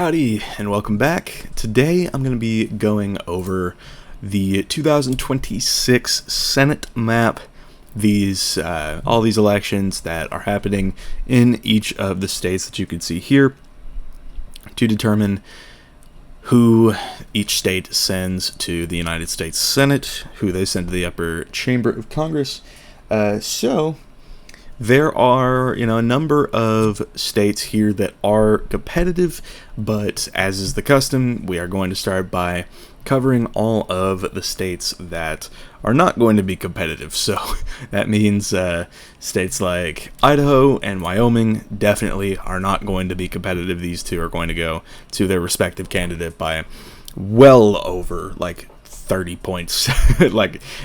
Howdy, and welcome back. Today I'm going to be going over the 2026 Senate map, all these elections that are happening in each of the states that you can see here, to determine who each state sends to the United States Senate, who they send to the upper chamber of Congress. So there are, a number of states here that are competitive, but as is the custom, we are going to start by covering all of the states that are not going to be competitive. So that means states like Idaho and Wyoming definitely are not going to be competitive. These two are going to go to their respective candidate by well over 30 points.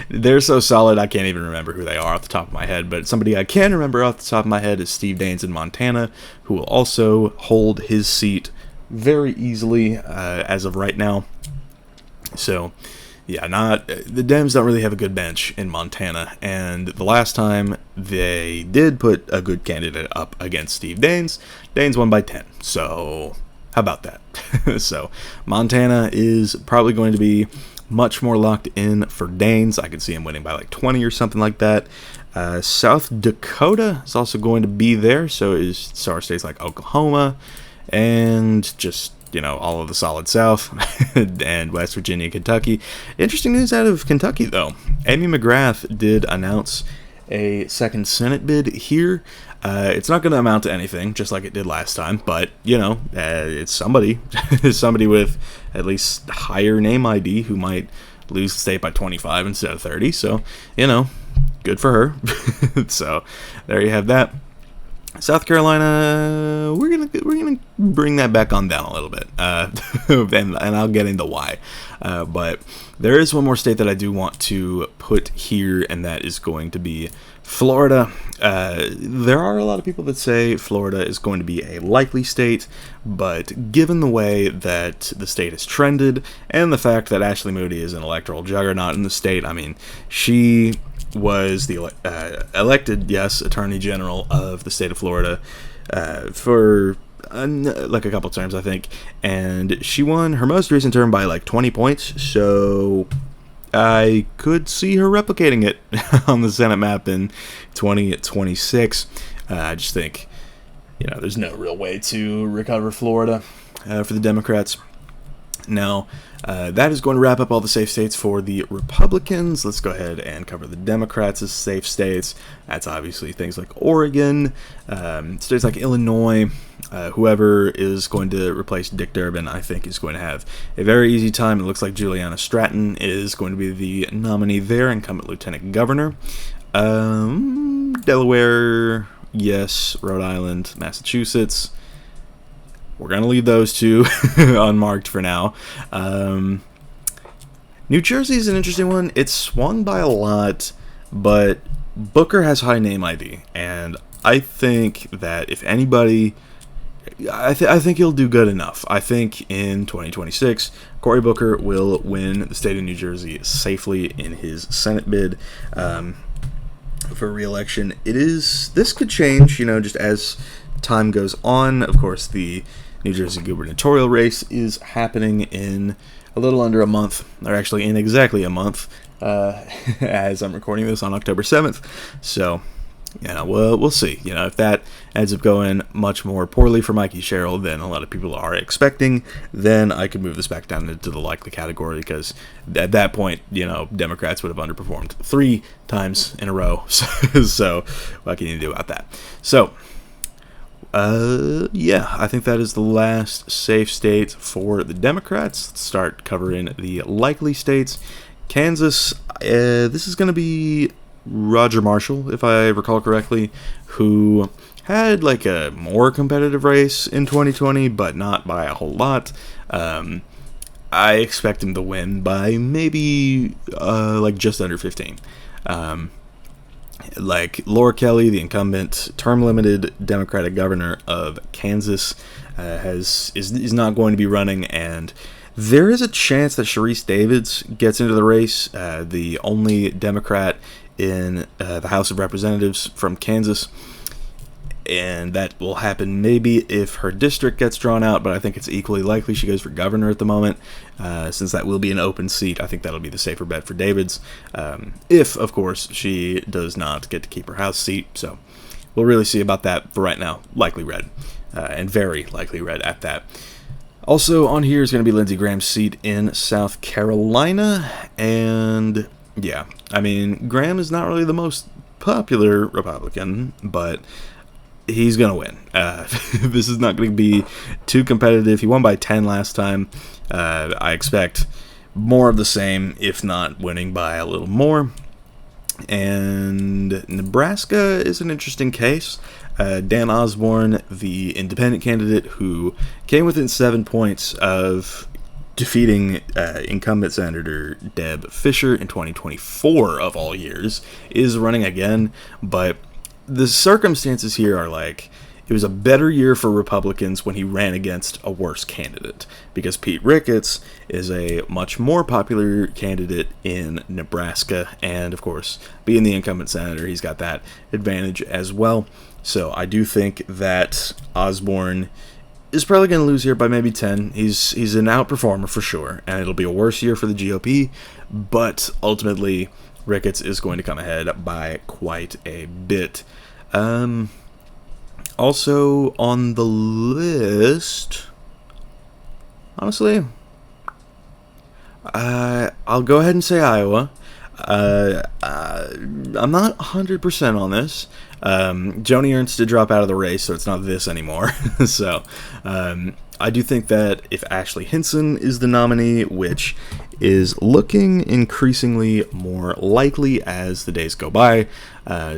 They're so solid I can't even remember who they are off the top of my head, but somebody I can remember off the top of my head is Steve Daines in Montana, who will also hold his seat very easily as of right now. So yeah, the Dems don't really have a good bench in Montana, and the last time they did put a good candidate up against Steve Daines, Daines won by 10. So how about that? So Montana is probably going to be much more locked in for Daines. I could see him winning by 20 or something like that. South Dakota is also going to be there, so are states like Oklahoma, and just, all of the solid South, and West Virginia, Kentucky. Interesting news out of Kentucky, though. Amy McGrath did announce a second Senate bid here. It's not going to amount to anything, just like it did last time, but, it's somebody. Somebody with at least higher name ID who might lose the state by 25 instead of 30, so, good for her. So, there you have that. South Carolina, we're gonna bring that back on down a little bit, and I'll get into why. But there is one more state that I do want to put here, and that is going to be Florida. There are a lot of people that say Florida is going to be a likely state, but given the way that the state has trended, and the fact that Ashley Moody is an electoral juggernaut in the state, she was the elected, Attorney General of the state of Florida for a couple terms, I think, and she won her most recent term by 20 points, so I could see her replicating it on the Senate map in 2026. I just think, there's no real way to recover Florida for the Democrats. Now, that is going to wrap up all the safe states for the Republicans. Let's go ahead and cover the Democrats as safe states. That's obviously things like Oregon, states like Illinois. Whoever is going to replace Dick Durbin, I think, is going to have a very easy time. It looks like Juliana Stratton is going to be the nominee there, incumbent lieutenant governor. Delaware, yes. Rhode Island, Massachusetts. We're going to leave those two unmarked for now. New Jersey is an interesting one. It's swung by a lot, but Booker has high name ID, and I think that if anybody, I think he'll do good enough. I think in 2026, Cory Booker will win the state of New Jersey safely in his Senate bid for re-election. This could change, just as time goes on. Of course, the New Jersey gubernatorial race is happening in a little under a month, or actually in exactly a month, as I'm recording this on October 7th. So, we'll see. If that ends up going much more poorly for Mikey Sherrill than a lot of people are expecting, then I could move this back down into the likely category, because at that point, Democrats would have underperformed 3 times in a row. So what can you do about that? So, I think that is the last safe state for the Democrats. Let's start covering the likely states. Kansas, this is going to be Roger Marshall, if I recall correctly, who had a more competitive race in 2020, but not by a whole lot. I expect him to win by maybe just under 15. Laura Kelly, the incumbent term-limited Democratic governor of Kansas, is not going to be running, and there is a chance that Sharice Davids gets into the race, the only Democrat in the House of Representatives from Kansas. and that will happen maybe if her district gets drawn out, but I think it's equally likely she goes for governor at the moment, since that will be an open seat. I think that'll be the safer bet for Davids, if, of course, she does not get to keep her House seat. So we'll really see about that. For right now, likely red, and very likely red at that. Also on here is going to be Lindsey Graham's seat in South Carolina, and yeah, I mean, Graham is not really the most popular Republican, but he's going to win. This is not going to be too competitive. He won by 10 last time. I expect more of the same, if not winning by a little more. And Nebraska is an interesting case. Dan Osborne, the independent candidate who came within 7 points of defeating incumbent Senator Deb Fischer in 2024 of all years, is running again. But the circumstances here are like, it was a better year for Republicans when he ran against a worse candidate, because Pete Ricketts is a much more popular candidate in Nebraska, and of course, being the incumbent senator, he's got that advantage as well. So I do think that Osborne is probably going to lose here by maybe 10. He's an outperformer for sure, and it'll be a worse year for the GOP, but ultimately Ricketts is going to come ahead by quite a bit. Also on the list, honestly, I'll go ahead and say Iowa. I'm not 100% on this. Joni Ernst did drop out of the race, so it's not this anymore. So I do think that if Ashley Hinson is the nominee, which is looking increasingly more likely as the days go by,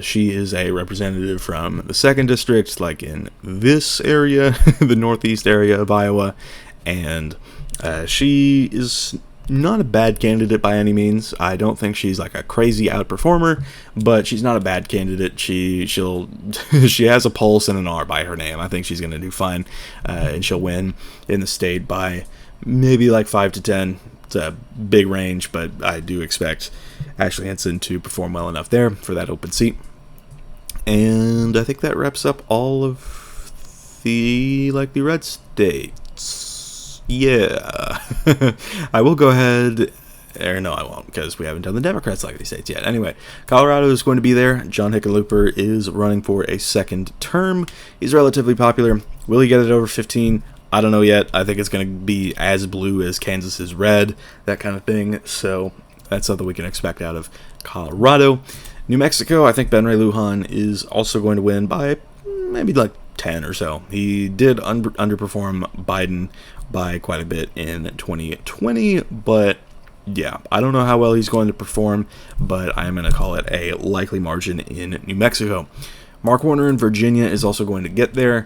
she is a representative from the 2nd District, like in this area, the northeast area of Iowa, and she is not a bad candidate by any means. I don't think she's like a crazy outperformer, but she's not a bad candidate. She has a pulse and an R by her name. I think she's going to do fine, and she'll win in the state by maybe like 5 to 10. It's a big range, but I do expect Ashley Hinson to perform well enough there for that open seat. And I think that wraps up all of the likely red states. Yeah. I will go ahead, or no, I won't, because we haven't done the Democrats likely states yet. Anyway, Colorado is going to be there. John Hickenlooper is running for a 2nd term. He's relatively popular. Will he get it over 15? I don't know yet. I think it's going to be as blue as Kansas is red, that kind of thing. So that's something we can expect out of Colorado. New Mexico, I think Ben Ray Lujan is also going to win by maybe like 10 or so. He did underperform Biden by quite a bit in 2020, but yeah, I don't know how well he's going to perform, but I'm going to call it a likely margin in New Mexico. Mark Warner in Virginia is also going to get there.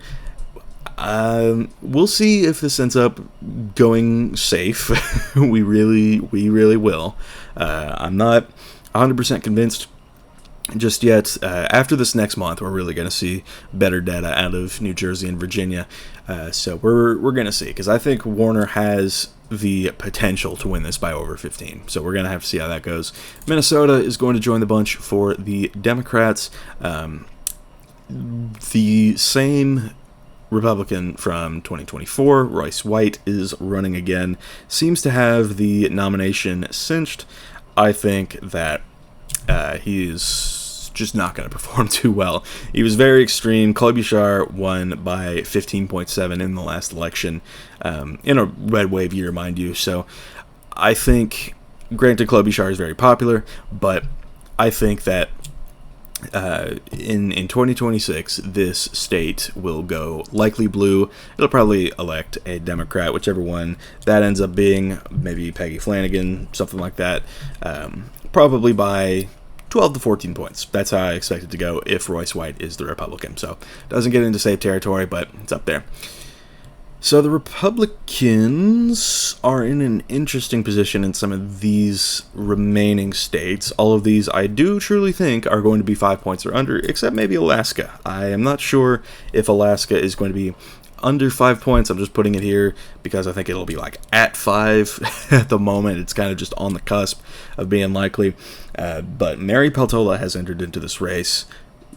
We'll see if this ends up going safe. we really will. I'm not 100% convinced just yet. After this next month, we're really going to see better data out of New Jersey and Virginia. So we're going to see, because I think Warner has the potential to win this by over 15. So we're going to have to see how that goes. Minnesota is going to join the bunch for the Democrats. The same Republican from 2024, Royce White, is running again. Seems to have the nomination cinched. I think that he is just not going to perform too well. He was very extreme. Klobuchar won by 15.7 in the last election, in a red wave year, mind you. So I think, granted, Klobuchar is very popular, but I think that in 2026, this state will go likely blue. It'll probably elect a Democrat, whichever one that ends up being, maybe Peggy Flanagan, something like that, probably by 12 to 14 points. That's how I expect it to go if Royce White is the Republican. So doesn't get into safe territory, but it's up there. So the Republicans are in an interesting position in some of these remaining states. All of these I do truly think are going to be 5 points or under, except maybe Alaska. I am not sure if Alaska is going to be under 5 points. I'm just putting it here because I think it'll be like at 5 at the moment. It's kind of just on the cusp of being likely. But Mary Peltola has entered into this race.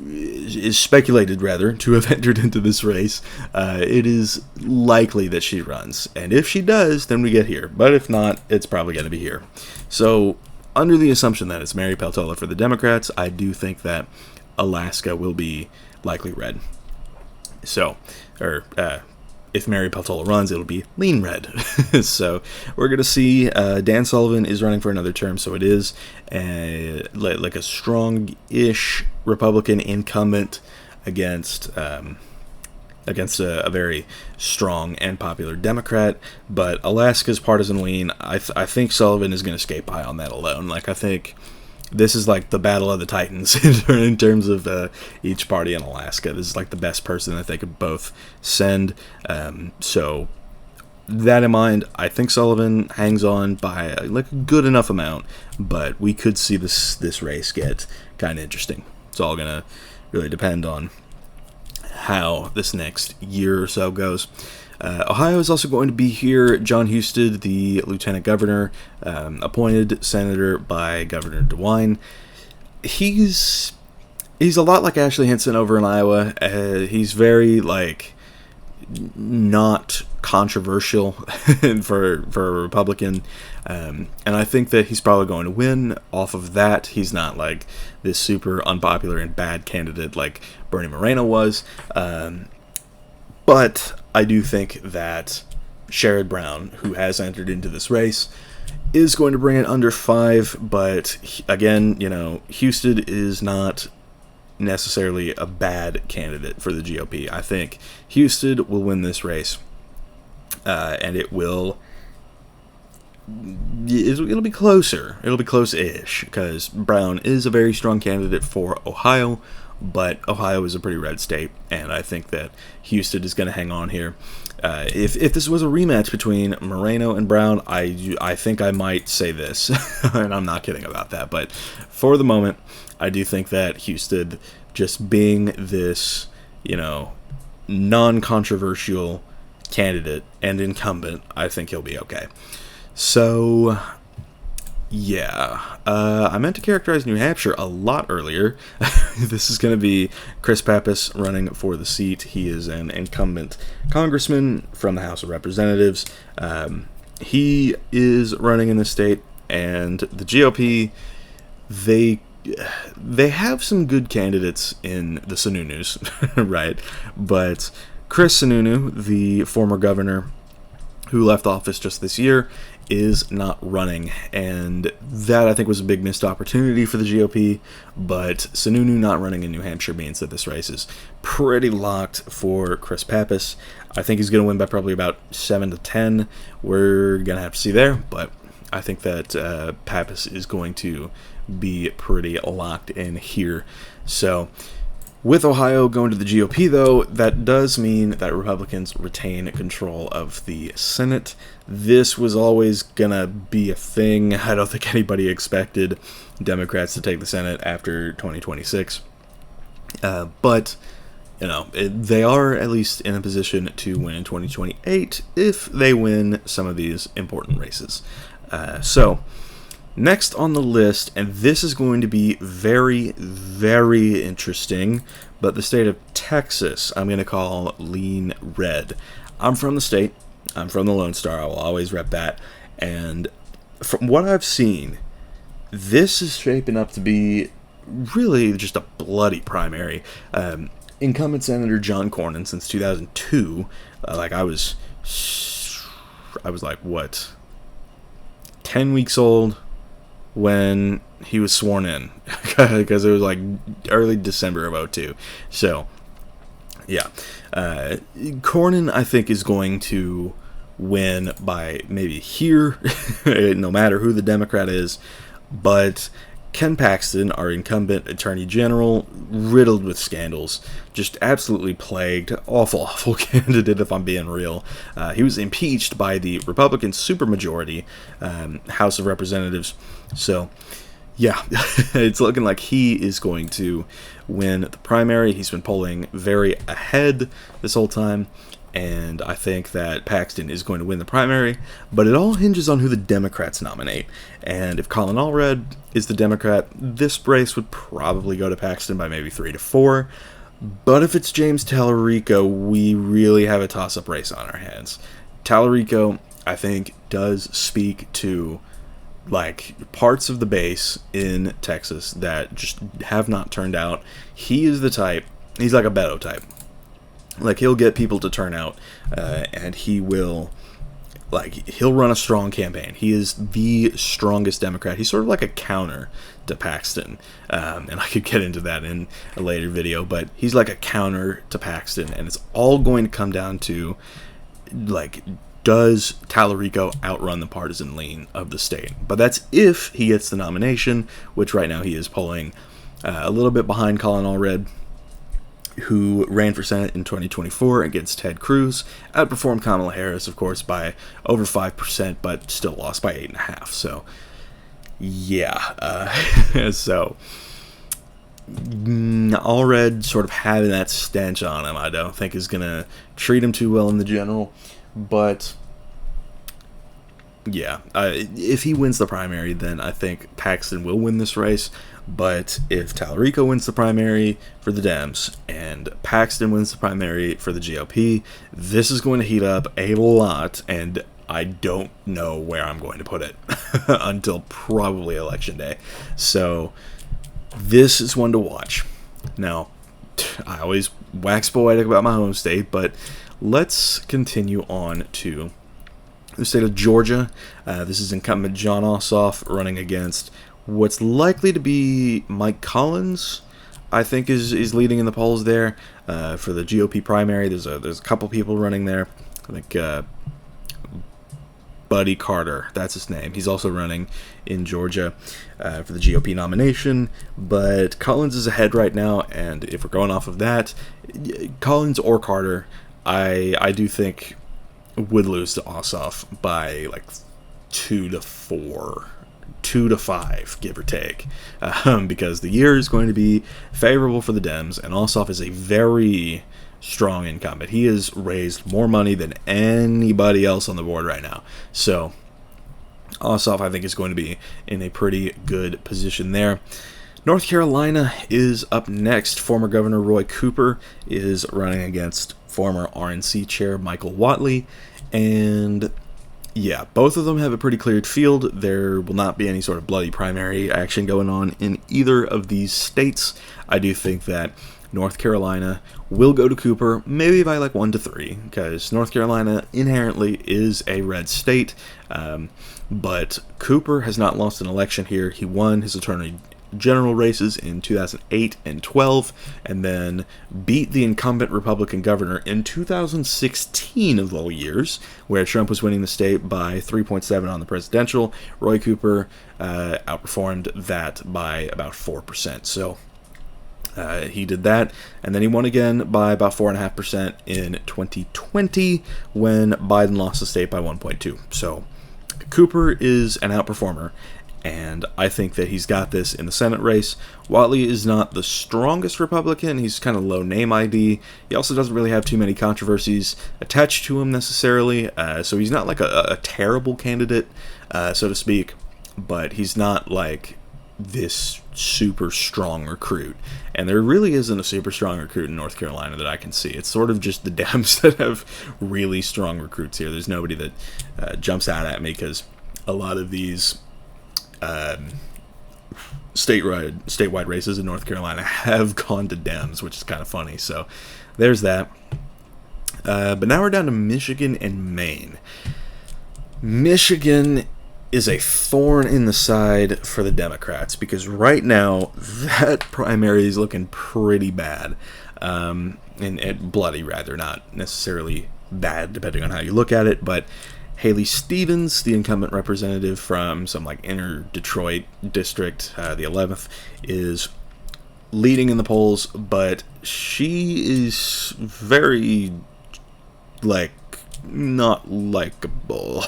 is speculated, rather, to have entered into this race, it is likely that she runs. And if she does, then we get here. But if not, it's probably going to be here. So, under the assumption that it's Mary Peltola for the Democrats, I do think that Alaska will be likely red. So, if Mary Peltola runs, it'll be lean red. So we're going to see Dan Sullivan is running for another term, so it is like a strong-ish Republican incumbent against a very strong and popular Democrat. But Alaska's partisan lean, I think Sullivan is going to skate by on that alone. Like, I think this is like the battle of the titans in terms of each party in Alaska. This is like the best person that they could both send. So that in mind, I think Sullivan hangs on by like a good enough amount, but we could see this race get kind of interesting. It's all going to really depend on how this next year or so goes. Ohio is also going to be here. John Husted, the lieutenant governor, appointed senator by Governor DeWine. He's a lot like Ashley Hinson over in Iowa. He's very not controversial for a Republican, and I think that he's probably going to win off of that. He's not like this super unpopular and bad candidate like Bernie Moreno was. But I do think that Sherrod Brown, who has entered into this race, is going to bring it under 5. But again, Husted is not necessarily a bad candidate for the GOP. I think Husted will win this race, and it'll be closer. It'll be close-ish, because Brown is a very strong candidate for Ohio, but Ohio is a pretty red state, and I think that Husted is going to hang on here. If this was a rematch between Moreno and Brown, I think I might say this, and I'm not kidding about that, but for the moment, I do think that Husted, just being this, non-controversial candidate and incumbent, I think he'll be okay. So, yeah, I meant to characterize New Hampshire a lot earlier. This is going to be Chris Pappas running for the seat. He is an incumbent congressman from the House of Representatives. He is running in the state, and the GOP, they have some good candidates in the Sununus, right? But Chris Sununu, the former governor who left office just this year, is not running, and that I think was a big missed opportunity for the GOP. But Sununu not running in New Hampshire means that this race is pretty locked for Chris Pappas. I think he's going to win by probably about 7-10. We're going to have to see there, but I think that Pappas is going to be pretty locked in here. So with Ohio going to the GOP, though, that does mean that Republicans retain control of the Senate. This was always going to be a thing. I don't think anybody expected Democrats to take the Senate after 2026. But, they are at least in a position to win in 2028 if they win some of these important races. So, next on the list, and this is going to be very, very interesting, but the state of Texas, I'm going to call lean red. I'm from the state. I'm from the Lone Star. I will always rep that. And from what I've seen, this is shaping up to be really just a bloody primary. Incumbent Senator John Cornyn, since 2002, I was like, what, 10 weeks old when he was sworn in, because it was like early December of 2002. So, yeah. Cornyn, I think, is going to win by maybe here, no matter who the Democrat is. But Ken Paxton, our incumbent attorney general, riddled with scandals, just absolutely plagued, awful candidate if I'm being real. He was impeached by the Republican supermajority House of Representatives. So, yeah, it's looking like he is going to win the primary. He's been polling very ahead this whole time, and I think that Paxton is going to win the primary, but it all hinges on who the Democrats nominate. And if Colin Allred is the Democrat, this race would probably go to Paxton by maybe 3 to 4. But if it's James Tallarico, we really have a toss-up race on our hands. Tallarico, I think, does speak to like parts of the base in Texas that just have not turned out. He is the type, he's like a Beto type. Like, he'll get people to turn out, and he'll run a strong campaign. He is the strongest Democrat. He's sort of like a counter to Paxton, and I could get into that in a later video, but he's like a counter to Paxton, and it's all going to come down to, like, does Tallarico outrun the partisan lean of the state? But that's if he gets the nomination, which right now he is polling a little bit behind Colin Allred, who ran for Senate in 2024 against Ted Cruz, outperformed Kamala Harris, of course, by over 5%, but still lost by 8.5%. So, yeah. So, Allred sort of having that stench on him, I don't think is going to treat him too well in the general. But, yeah, if he wins the primary, then I think Paxton will win this race. But if Tallarico wins the primary for the Dems and Paxton wins the primary for the GOP, this is going to heat up a lot, and I don't know where I'm going to put it until probably Election Day. So this is one to watch. Now, I always wax poetic about my home state, but let's continue on to the state of Georgia. This is incumbent Jon Ossoff running against what's likely to be Mike Collins, I think is leading in the polls there for the GOP primary. There's a couple people running there. I think Buddy Carter, that's his name. He's also running in Georgia for the GOP nomination. But Collins is ahead right now, and if we're going off of that, Collins or Carter, I do think would lose to Ossoff by like 2 to 4. 2 to 5, give or take, because the year is going to be favorable for the Dems, and Ossoff is a very strong incumbent. He has raised more money than anybody else on the board right now. So Ossoff, I think, is going to be in a pretty good position there. North Carolina is up next. Former Governor Roy Cooper is running against former RNC chair Michael Whatley, and yeah, both of them have a pretty cleared field. There will not be any sort of bloody primary action going on in either of these states. I do think that North Carolina will go to Cooper, maybe by like 1 to 3, because North Carolina inherently is a red state. But Cooper has not lost an election here. He won his attorney general races in 2008 and 12, and then beat the incumbent Republican governor in 2016 of all years, where Trump was winning the state by 3.7 on the presidential. Roy Cooper outperformed that by about 4%. So he did that, and then he won again by about 4.5% in 2020 when Biden lost the state by 1.2. So Cooper is an outperformer, and I think that he's got this in the Senate race. Whatley is not the strongest Republican. He's kind of low name ID. He also doesn't really have too many controversies attached to him necessarily, so he's not like a terrible candidate, so to speak, but he's not like this super strong recruit. And there really isn't a super strong recruit in North Carolina that I can see. It's sort of just the Dems that have really strong recruits here. There's nobody that jumps out at me, because a lot of these statewide races in North Carolina have gone to Dems, which is kind of funny. So there's that. But now we're down to Michigan and Maine. Michigan is a thorn in the side for the Democrats, because right now that primary is looking pretty bad, and bloody rather, not necessarily bad depending on how you look at it. But Haley Stevens, the incumbent representative from some like inner Detroit district, the 11th, is leading in the polls, but she is very like not likable.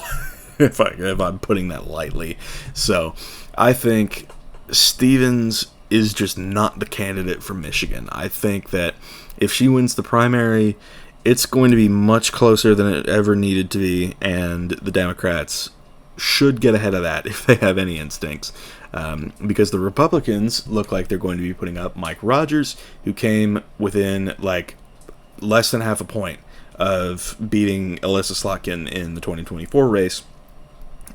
if I'm putting that lightly. So I think Stevens is just not the candidate for Michigan. I think that if she wins the primary, it's going to be much closer than it ever needed to be, and the Democrats should get ahead of that if they have any instincts. Because the Republicans look like they're going to be putting up Mike Rogers, who came within like less than half a point of beating Alyssa Slotkin in the 2024 race.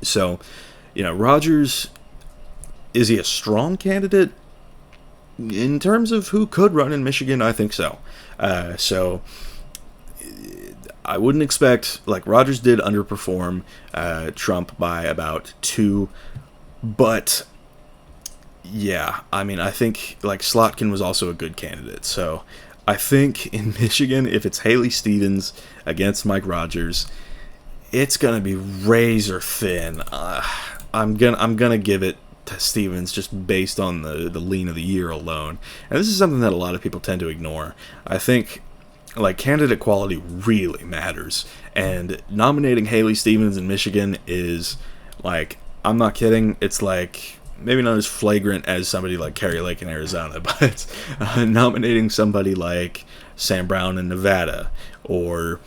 So, Rogers, is he a strong candidate? In terms of who could run in Michigan, I think so. So I wouldn't expect, like, Rogers did underperform Trump by about 2, but yeah, I mean, I think, like, Slotkin was also a good candidate. So I think in Michigan, if it's Haley Stevens against Mike Rogers, it's gonna be razor thin. I'm gonna give it to Stevens just based on the lean of the year alone. And this is something that a lot of people tend to ignore. I think, like, candidate quality really matters, and nominating Haley Stevens in Michigan is, like, I'm not kidding, it's like maybe not as flagrant as somebody like Kari Lake in Arizona, but nominating somebody like Sam Brown in Nevada, or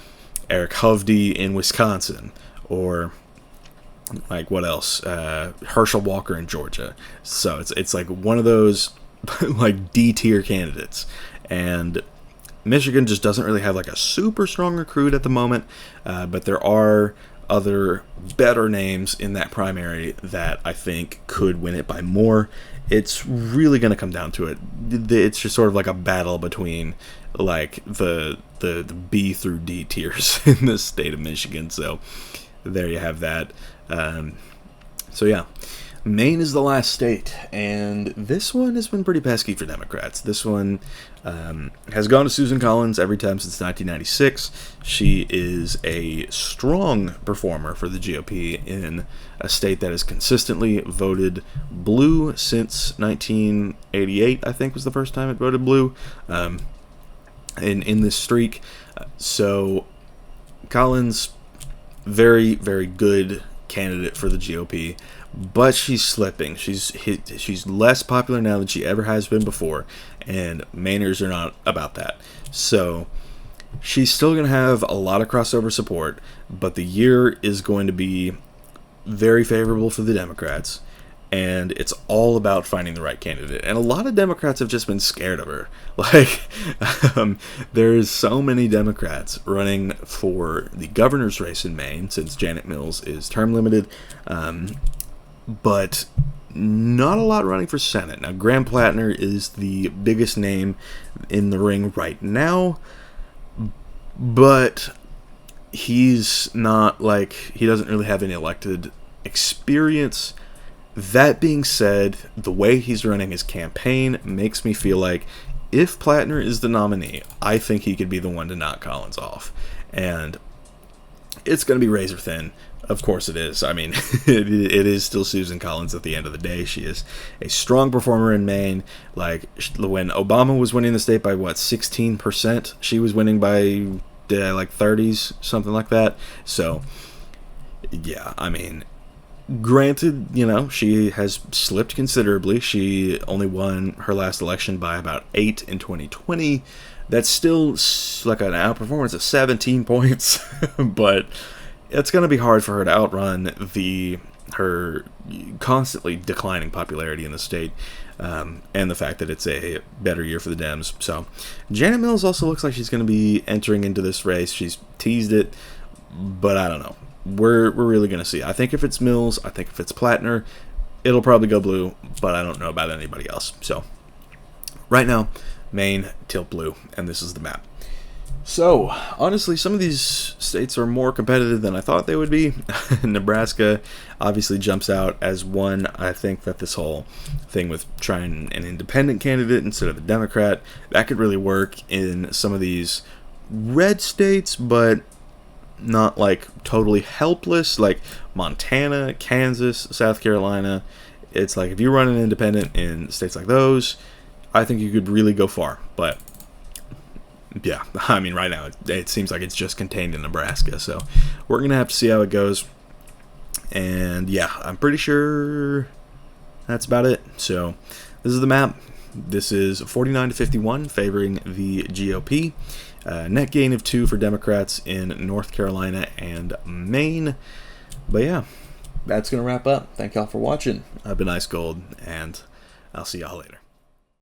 Eric Hovde in Wisconsin, or like, what else? Herschel Walker in Georgia. So it's like one of those like D-tier candidates, and Michigan just doesn't really have like a super strong recruit at the moment, but there are other better names in that primary that I think could win it by more. It's really going to come down to it. It's just sort of like a battle between like the B through D tiers in the state of Michigan. So there you have that. So yeah, Maine is the last state, and this one has been pretty pesky for Democrats. This one has gone to Susan Collins every time since 1996. She is a strong performer for the GOP in a state that has consistently voted blue since 1988, I think was the first time it voted blue in this streak. So Collins, very, very good candidate for the GOP, but she's slipping. She's less popular now than she ever has been before, and Mainers are not about that. So she's still going to have a lot of crossover support, but the year is going to be very favorable for the Democrats, and it's all about finding the right candidate. And a lot of Democrats have just been scared of her. Like, there's so many Democrats running for the governor's race in Maine, since Janet Mills is term limited, but not a lot running for Senate. Now, Graham Plattner is the biggest name in the ring right now, but he's not, like, he doesn't really have any elected experience. That being said, the way he's running his campaign makes me feel like if Plattner is the nominee, I think he could be the one to knock Collins off. And it's going to be razor thin. Of course it is. I mean, it is still Susan Collins at the end of the day. She is a strong performer in Maine. Like, when Obama was winning the state by, 16%? She was winning by, like 30s, something like that. So, yeah, I mean, granted, she has slipped considerably. She only won her last election by about 8 in 2020. That's still like an outperformance of 17 points, but it's going to be hard for her to outrun her constantly declining popularity in the state, and the fact that it's a better year for the Dems. So Janet Mills also looks like she's going to be entering into this race. She's teased it, but I don't know. We're really going to see. I think if it's Mills, I think if it's Plattner, it'll probably go blue, but I don't know about anybody else. So right now, Maine, tilt blue, and this is the map. So, honestly, some of these states are more competitive than I thought they would be. Nebraska obviously jumps out as one. I think that this whole thing with trying an independent candidate instead of a Democrat, that could really work in some of these red states, but not like totally helpless, like Montana, Kansas, South Carolina. It's like if you run an independent in states like those, I think you could really go far. But yeah, I mean, right now it seems like it's just contained in Nebraska, so we're gonna have to see how it goes. And yeah, I'm pretty sure that's about it. So this is the map. this is 49 to 51 favoring the GOP. Net gain of 2 for Democrats in North Carolina and Maine. But yeah, that's going to wrap up. Thank y'all for watching. I've been Ice Gold, and I'll see y'all later.